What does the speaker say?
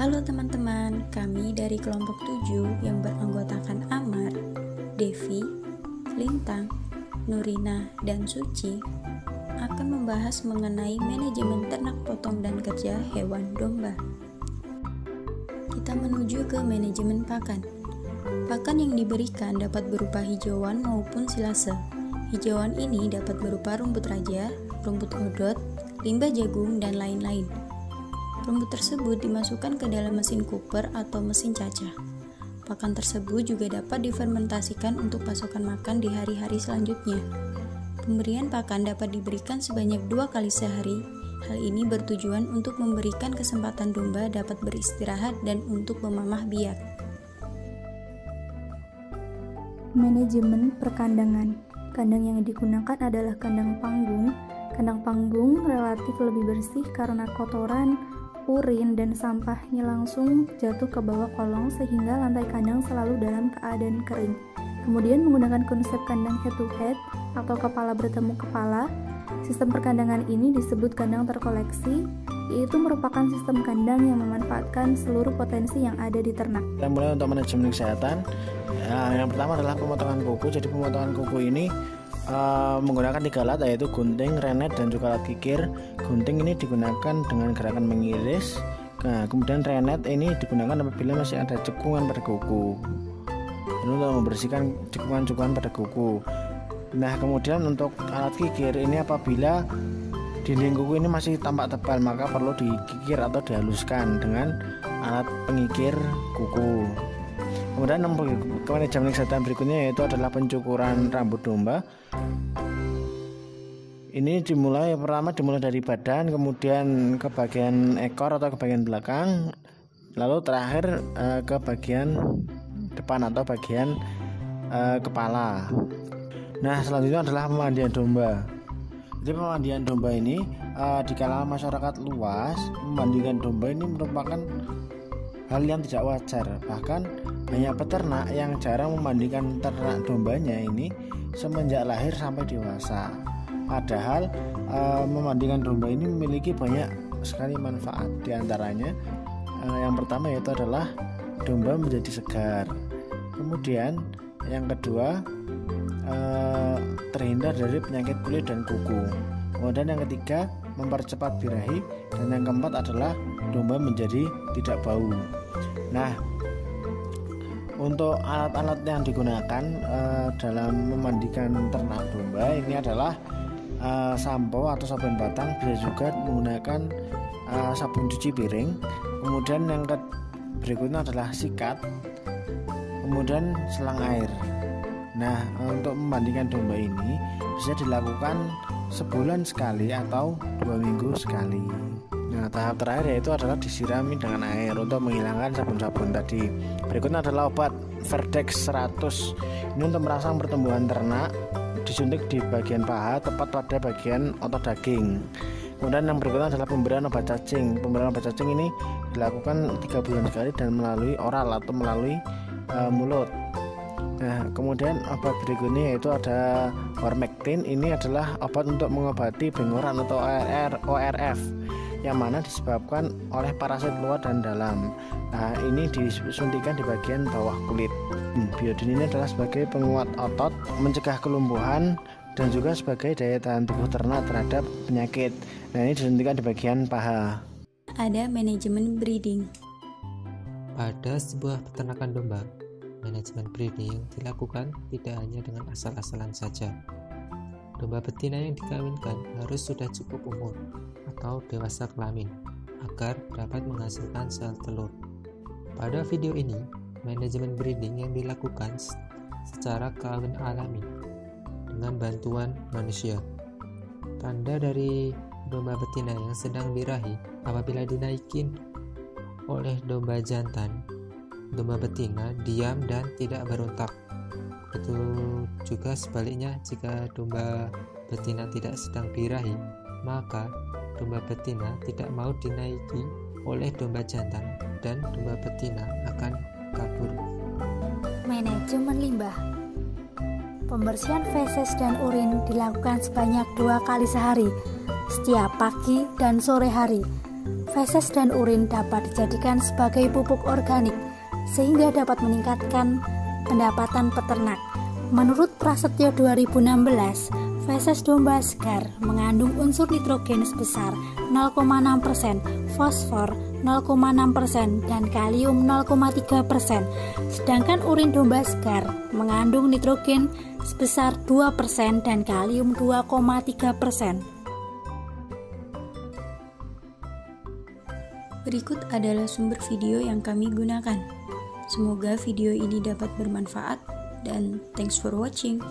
Halo teman-teman, kami dari kelompok 7 yang beranggotakan Amar, Devi, Lintang, Nurina, dan Suci akan membahas mengenai manajemen ternak potong dan kerja hewan domba. Kita menuju ke manajemen pakan. Pakan yang diberikan dapat berupa hijauan maupun silase. Hijauan ini dapat berupa rumput raja, rumput kodot, limbah jagung, dan lain-lain. Rumput tersebut dimasukkan ke dalam mesin cooper atau mesin cacah. Pakan tersebut juga dapat difermentasikan untuk pasokan makan di hari-hari selanjutnya. Pemberian pakan dapat diberikan sebanyak 2 kali sehari. Hal ini bertujuan untuk memberikan kesempatan domba dapat beristirahat dan untuk memamah biak. Manajemen perkandangan. Kandang yang digunakan adalah kandang panggung. Kandang panggung relatif lebih bersih karena kotoran, urin, dan sampahnya langsung jatuh ke bawah kolong sehingga lantai kandang selalu dalam keadaan kering. Kemudian menggunakan konsep kandang head to head atau kepala bertemu kepala. Sistem perkandangan ini disebut kandang terkoleksi, yaitu merupakan sistem kandang yang memanfaatkan seluruh potensi yang ada di ternak. Kita mulai untuk manajemen kesehatan. Yang pertama adalah pemotongan kuku. Jadi pemotongan kuku ini menggunakan 3 alat, yaitu gunting, renet, dan juga alat kikir. Gunting ini digunakan dengan gerakan mengiris. Nah, kemudian renet ini digunakan apabila masih ada cekungan pada kuku. Ini untuk membersihkan cekungan-cekungan pada kuku. Nah, kemudian untuk alat kikir ini apabila dinding kuku ini masih tampak tebal, maka perlu dikikir atau dihaluskan dengan alat pengikir kuku. Kemudian manajemen kesehatan berikutnya yaitu adalah pencukuran rambut domba. Ini dimulai dari badan, kemudian ke bagian ekor atau ke bagian belakang, lalu terakhir ke bagian depan atau bagian kepala. Nah, selanjutnya adalah pemandian domba. Jadi pemandian domba ini di kalangan masyarakat luas, memandikan domba ini merupakan hal yang tidak wajar. Bahkan banyak peternak yang jarang memandikan ternak dombanya ini semenjak lahir sampai dewasa. Padahal memandikan domba ini memiliki banyak sekali manfaat. Di antaranya yang pertama yaitu adalah domba menjadi segar. Kemudian yang kedua terhindar dari penyakit kulit dan kuku. Kemudian yang ketiga mempercepat birahi, dan yang keempat adalah domba menjadi tidak bau. Nah, untuk alat-alat yang digunakan dalam memandikan ternak domba ini adalah sampo atau sabun batang, bisa juga menggunakan sabun cuci piring. Kemudian yang berikutnya adalah sikat, kemudian selang air. Nah, untuk memandikan domba ini bisa dilakukan sebulan sekali atau 2 minggu sekali. Nah, tahap terakhir yaitu adalah disirami dengan air untuk menghilangkan sabun-sabun tadi. Berikutnya adalah obat Verdex 100. Ini untuk merangsang pertumbuhan ternak, disuntik di bagian paha tepat pada bagian otot daging. Kemudian yang berikutnya adalah pemberian obat cacing. Pemberian obat cacing ini dilakukan 3 bulan sekali dan melalui oral atau melalui mulut. Nah, kemudian obat berikutnya yaitu ada Hormectin. Ini adalah obat untuk mengobati bengoran atau ORF yang mana disebabkan oleh parasit luar dan dalam. Nah, ini disuntikan di bagian bawah kulit. Biodin ini adalah sebagai penguat otot, mencegah kelumpuhan, dan juga sebagai daya tahan tubuh ternak terhadap penyakit. Nah, ini disuntikan di bagian paha. Ada manajemen breeding. Pada sebuah peternakan domba, manajemen breeding dilakukan tidak hanya dengan asal-asalan saja. Domba betina yang dikawinkan harus sudah cukup umur atau dewasa kelamin agar dapat menghasilkan sel telur. Pada video ini, manajemen breeding yang dilakukan secara kawin alami dengan bantuan manusia. Tanda dari domba betina yang sedang birahi apabila dinaikin oleh domba jantan, domba betina diam dan tidak berontak. Itu juga sebaliknya, jika domba betina tidak sedang birahi, maka domba betina tidak mau dinaiki oleh domba jantan dan domba betina akan kabur. Manajemen limbah. Pembersihan feses dan urin dilakukan sebanyak 2 kali sehari, setiap pagi dan sore hari. Feses dan urin dapat dijadikan sebagai pupuk organik sehingga dapat meningkatkan pendapatan peternak. Menurut Prasetyo 2016, feses domba segar mengandung unsur nitrogen sebesar 0,6%, fosfor 0,6%, dan kalium 0,3%. Sedangkan urin domba segar mengandung nitrogen sebesar 2% dan kalium 2,3%. Berikut adalah sumber video yang kami gunakan. Semoga video ini dapat bermanfaat dan thanks for watching.